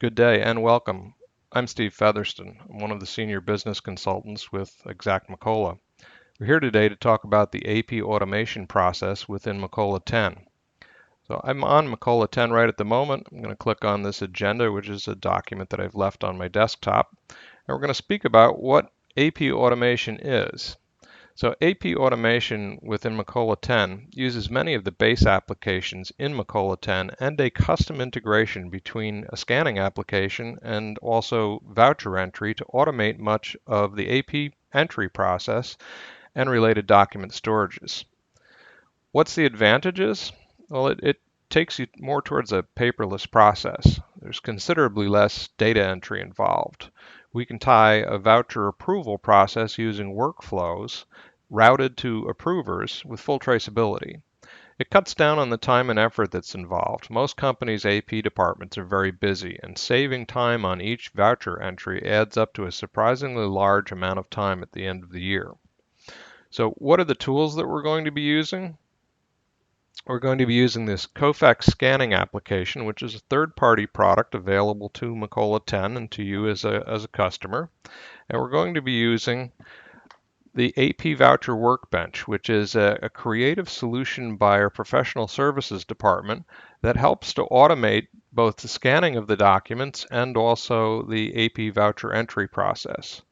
Good day and welcome. I'm Steve Featherston. I'm one of the senior business consultants with Exact Macola. We're here today to talk about the AP automation process within Macola 10. So I'm on Macola 10 right at the moment. I'm going to click on this agenda, which is a document that I've left on my desktop. And we're going to speak about what AP automation is. So AP automation within Macola 10 uses many of the base applications in Macola 10 and a custom integration between a scanning application and also voucher entry to automate much of the AP entry process and related document storages. What's the advantages? Well, it takes you more towards a paperless process. There's considerably less data entry involved. We can tie a voucher approval process using workflows routed to approvers with full traceability. It cuts down on the time and effort that's involved. Most companies' AP departments are very busy, and saving time on each voucher entry adds up to a surprisingly large amount of time at the end of the year. So what are the tools that we're going to be using? We're going to be using this Kofax scanning application, which is a third-party product available to Macola 10 and to you as a customer. And we're going to be using the AP Voucher Workbench, which is a creative solution by our professional services department that helps to automate both the scanning of the documents and also the AP voucher entry process.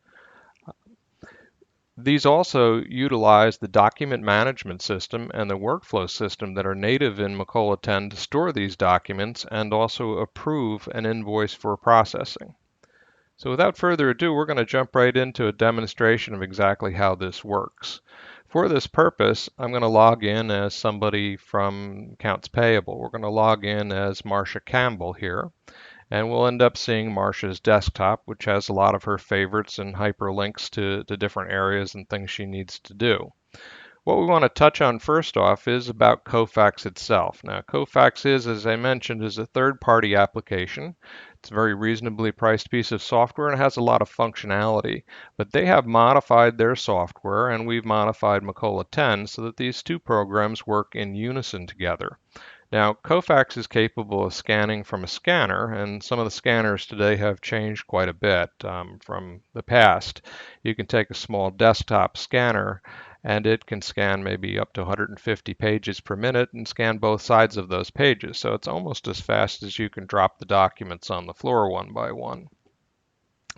These also utilize the document management system and the workflow system that are native in Macola 10 to store these documents and also approve an invoice for processing. So without further ado, we're going to jump right into a demonstration of exactly how this works. For this purpose, I'm going to log in as somebody from Accounts Payable. We're going to log in as Marcia Campbell here. And we'll end up seeing Marcia's desktop, which has a lot of her favorites and hyperlinks to different areas and things she needs to do. What we want to touch on first off is about Kofax itself. Now, Kofax is, as I mentioned, is a third-party application. It's a very reasonably priced piece of software and it has a lot of functionality. But they have modified their software, and we've modified Macola 10 so that these two programs work in unison together. Now, Kofax is capable of scanning from a scanner, and some of the scanners today have changed quite a bit from the past. You can take a small desktop scanner, and it can scan maybe up to 150 pages per minute and scan both sides of those pages. So it's almost as fast as you can drop the documents on the floor one by one.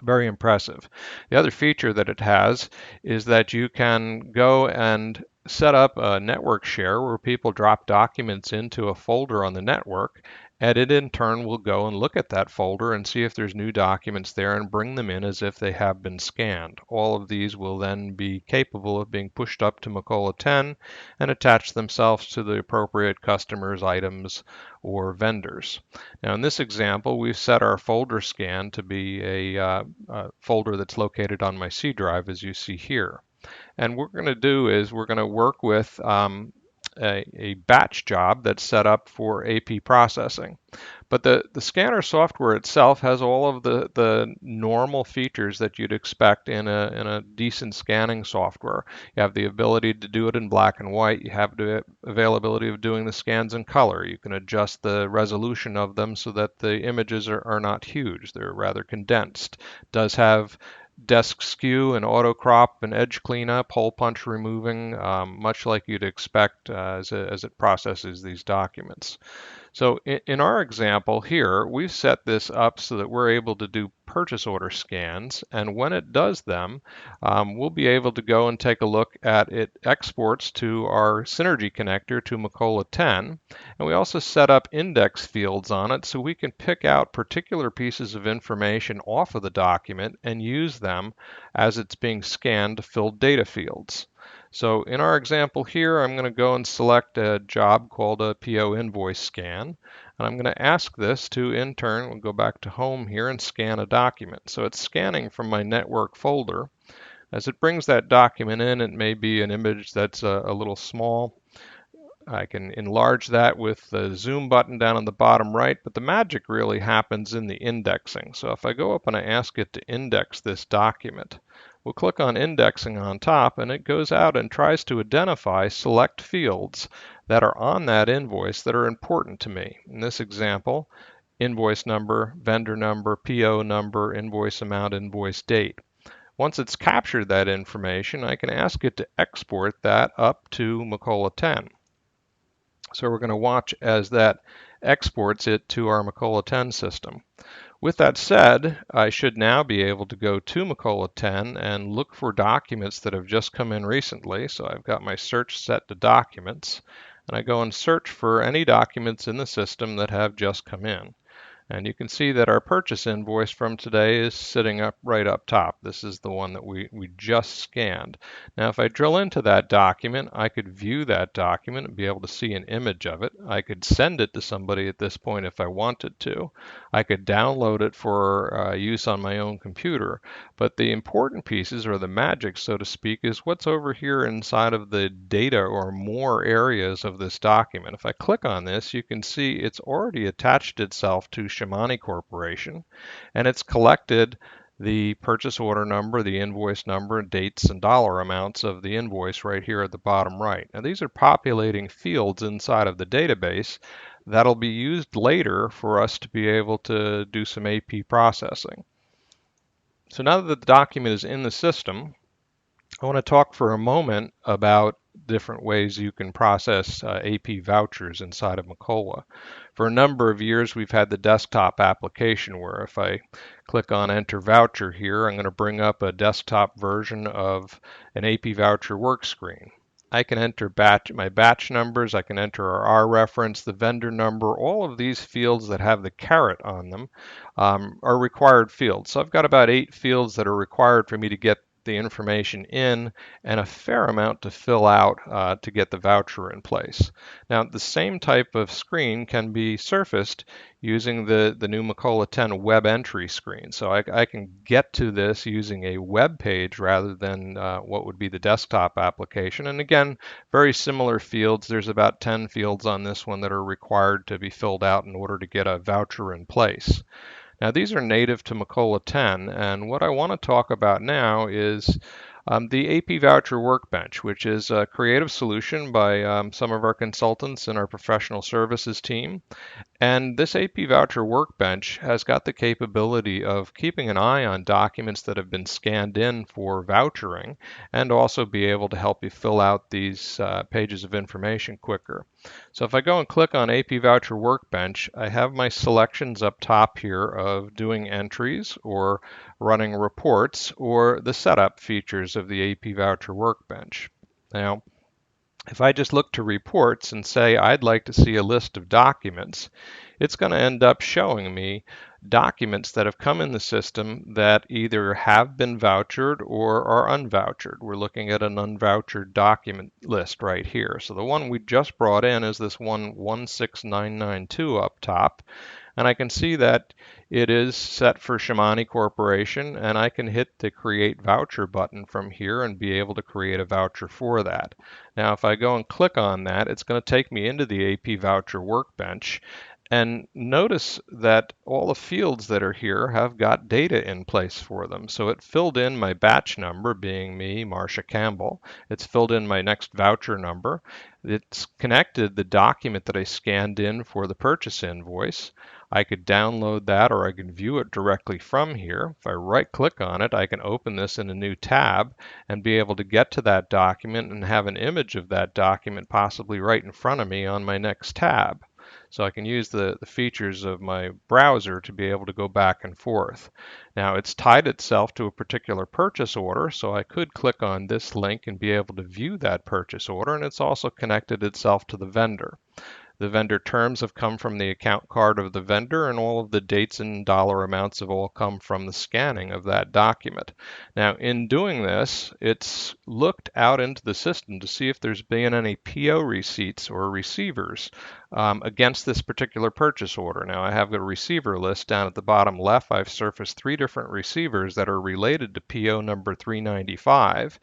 Very impressive. The other feature that it has is that you can go and set up a network share where people drop documents into a folder on the network, and it in turn will go and look at that folder and see if there's new documents there and bring them in as if they have been scanned. All of these will then be capable of being pushed up to Macola 10 and attach themselves to the appropriate customers, items, or vendors. Now in this example, we've set our folder scan to be a folder that's located on my C drive, as you see here. And what we're going to do is we're going to work with a batch job that's set up for AP processing. But the scanner software itself has all of the normal features that you'd expect in a decent scanning software. You have the ability to do it in black and white. You have the availability of doing the scans in color. You can adjust the resolution of them so that the images are not huge. They're rather condensed. It does have desk skew and auto crop and edge cleanup, hole punch removing, much like you'd expect as it processes these documents. So in our example here, we've set this up so that we're able to do purchase order scans, and when it does them, we'll be able to go and take a look at it exports to our Synergy connector to Macola 10, and we also set up index fields on it so we can pick out particular pieces of information off of the document and use them as it's being scanned to fill data fields. So in our example here, I'm going to go and select a job called a PO invoice scan. And I'm going to ask this to, in turn, we'll go back to home here and scan a document. So it's scanning from my network folder. As it brings that document in, it may be an image that's a little small. I can enlarge that with the zoom button down on the bottom right, but the magic really happens in the indexing. So if I go up and I ask it to index this document, we'll click on indexing on top, and it goes out and tries to identify select fields that are on that invoice that are important to me. In this example, invoice number, vendor number, PO number, invoice amount, invoice date. Once it's captured that information, I can ask it to export that up to Macola 10. So we're going to watch as that exports it to our Macola 10 system. With that said, I should now be able to go to Macola 10 and look for documents that have just come in recently. So I've got my search set to documents, and I go and search for any documents in the system that have just come in. And you can see that our purchase invoice from today is sitting up right up top. This is the one that we just scanned. Now, if I drill into that document, I could view that document and be able to see an image of it. I could send it to somebody at this point if I wanted to. I could download it for use on my own computer. But the important pieces, or the magic, so to speak, is what's over here inside of the data or more areas of this document. If I click on this, you can see it's already attached itself to Shimani Corporation, and it's collected the purchase order number, the invoice number, dates, and dollar amounts of the invoice right here at the bottom right. Now, these are populating fields inside of the database that'll be used later for us to be able to do some AP processing. So now that the document is in the system, I want to talk for a moment about different ways you can process AP vouchers inside of Macola. For a number of years, we've had the desktop application where if I click on Enter Voucher here, I'm going to bring up a desktop version of an AP voucher work screen. I can enter my batch numbers, I can enter our reference, the vendor number, all of these fields that have the caret on them are required fields. So I've got about 8 fields that are required for me to get the information in and a fair amount to fill out to get the voucher in place. Now, the same type of screen can be surfaced using the new Macola 10 web entry screen. So I can get to this using a web page rather than what would be the desktop application. And again, very similar fields. There's about 10 fields on this one that are required to be filled out in order to get a voucher in place. Now, these are native to Macola 10, and what I want to talk about now is the AP Voucher Workbench, which is a creative solution by some of our consultants in our professional services team. And this AP Voucher Workbench has got the capability of keeping an eye on documents that have been scanned in for vouchering and also be able to help you fill out these pages of information quicker. So if I go and click on AP Voucher Workbench, I have my selections up top here of doing entries or running reports or the setup features of the AP Voucher Workbench. Now, if I just look to reports and say I'd like to see a list of documents, it's going to end up showing me documents that have come in the system that either have been vouchered or are unvouchered. We're looking at an unvouchered document list right here. So the one we just brought in is this one 16992 up top. And I can see that it is set for Shimani Corporation, and I can hit the Create Voucher button from here and be able to create a voucher for that. Now, if I go and click on that, it's going to take me into the AP Voucher Workbench. And notice that all the fields that are here have got data in place for them. So it filled in my batch number, being me, Marcia Campbell. It's filled in my next voucher number. It's connected the document that I scanned in for the purchase invoice. I could download that or I can view it directly from here. If I right click on it, I can open this in a new tab and be able to get to that document and have an image of that document possibly right in front of me on my next tab. So I can use the features of my browser to be able to go back and forth. Now it's tied itself to a particular purchase order, so I could click on this link and be able to view that purchase order, and it's also connected itself to the vendor. The vendor terms have come from the account card of the vendor, and all of the dates and dollar amounts have all come from the scanning of that document. Now, in doing this, it's looked out into the system to see if there's been any PO receipts or receivers against this particular purchase order. Now, I have a receiver list down at the bottom left. I've surfaced 3 different receivers that are related to PO number 395.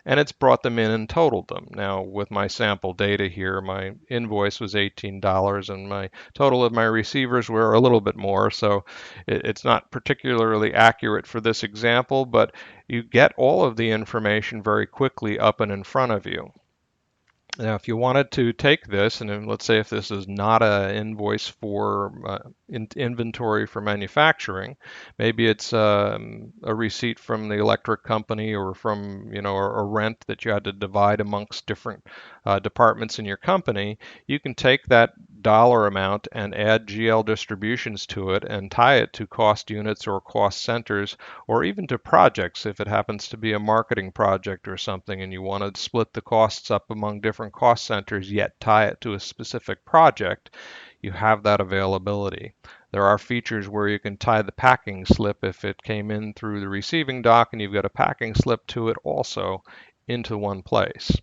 And it's brought them in and totaled them. Now, with my sample data here, my invoice was $18 and my total of my receivers were a little bit more, so it's not particularly accurate for this example, but you get all of the information very quickly up and in front of you. Now, if you wanted to take this, and then let's say if this is not an invoice for inventory for manufacturing, maybe it's a receipt from the electric company or from, a rent that you had to divide amongst different departments in your company, you can take that dollar amount and add GL distributions to it and tie it to cost units or cost centers or even to projects if it happens to be a marketing project or something and you want to split the costs up among different cost centers yet tie it to a specific project, you have that availability. There are features where you can tie the packing slip if it came in through the receiving dock and you've got a packing slip to it also into one place.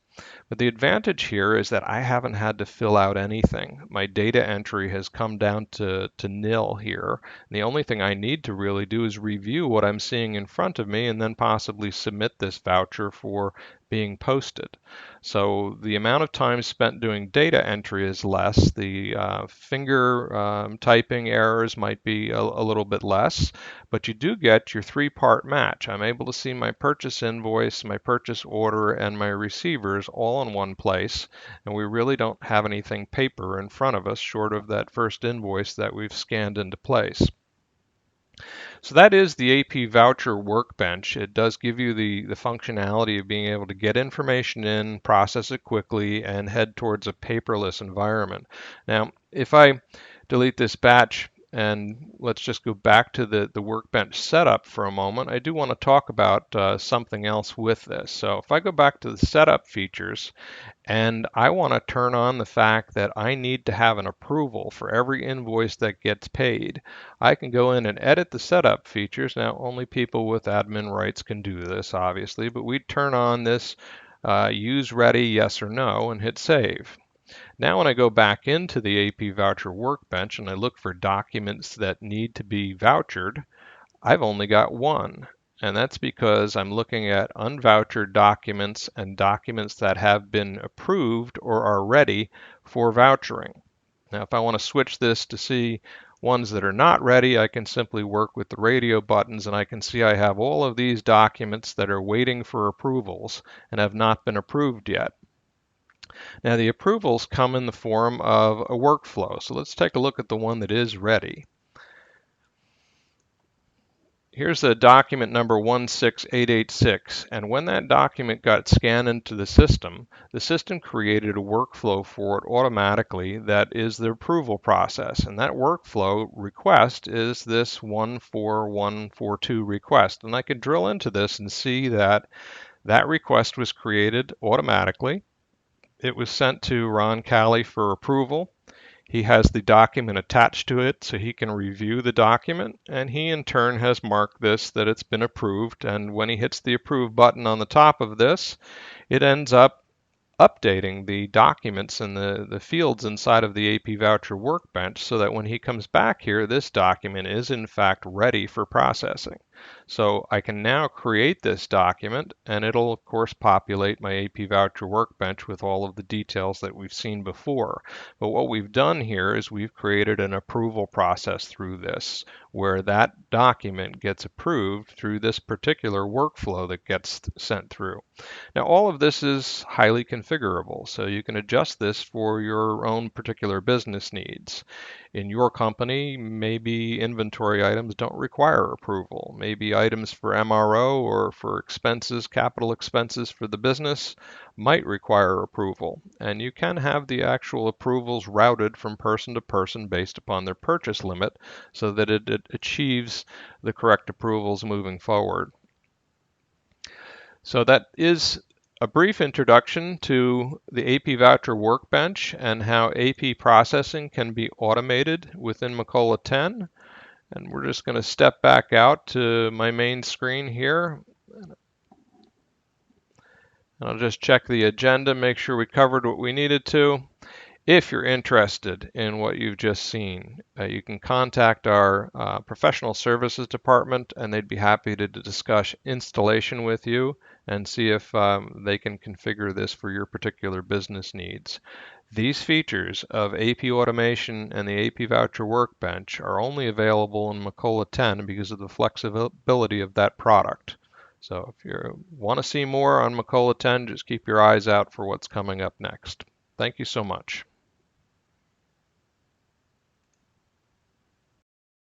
But the advantage here is that I haven't had to fill out anything. My data entry has come down to nil here. And the only thing I need to really do is review what I'm seeing in front of me and then possibly submit this voucher for being posted. So the amount of time spent doing data entry is less. The finger typing errors might be a little bit less, but you do get your three-part match. I'm able to see my purchase invoice, my purchase order, and my receivers all in one place, and we really don't have anything paper in front of us short of that first invoice that we've scanned into place. So that is the AP Voucher Workbench. It does give you the functionality of being able to get information in, process it quickly, and head towards a paperless environment. Now, if I delete this batch and let's just go back to the Workbench setup for a moment, I do want to talk about something else with this. So if I go back to the setup features, and I want to turn on the fact that I need to have an approval for every invoice that gets paid. I can go in and edit the setup features. Now, only people with admin rights can do this, obviously, but we turn on this use ready yes or no and hit save. Now, when I go back into the AP Voucher Workbench and I look for documents that need to be vouchered, I've only got one. And that's because I'm looking at unvouchered documents and documents that have been approved or are ready for vouchering. Now, if I want to switch this to see ones that are not ready, I can simply work with the radio buttons and I can see I have all of these documents that are waiting for approvals and have not been approved yet. Now, the approvals come in the form of a workflow. So let's take a look at the one that is ready. Here's the document number 16886, and when that document got scanned into the system created a workflow for it automatically that is the approval process, and that workflow request is this 14142 request. And I could drill into this and see that that request was created automatically. It was sent to Ron Calley for approval. He has the document attached to it so he can review the document, and he in turn has marked this that it's been approved, and when he hits the approve button on the top of this, it ends up updating the documents and the fields inside of the AP Voucher Workbench so that when he comes back here, this document is in fact ready for processing. So I can now create this document and it'll of course populate my AP Voucher Workbench with all of the details that we've seen before. But what we've done here is we've created an approval process through this where that document gets approved through this particular workflow that gets sent through. Now, all of this is highly configurable, so you can adjust this for your own particular business needs. In your company, maybe inventory items don't require approval. Maybe items for MRO or for expenses, capital expenses for the business might require approval. And you can have the actual approvals routed from person to person based upon their purchase limit so that it achieves the correct approvals moving forward. So that is a brief introduction to the AP Voucher Workbench and how AP processing can be automated within Macola 10. And we're just going to step back out to my main screen here. And I'll just check the agenda, make sure we covered what we needed to. If you're interested in what you've just seen, you can contact our professional services department and they'd be happy to discuss installation with you and see if they can configure this for your particular business needs. These features of AP automation and the AP Voucher Workbench are only available in Macola 10 because of the flexibility of that product. So if you want to see more on Macola 10, just keep your eyes out for what's coming up next. Thank you so much.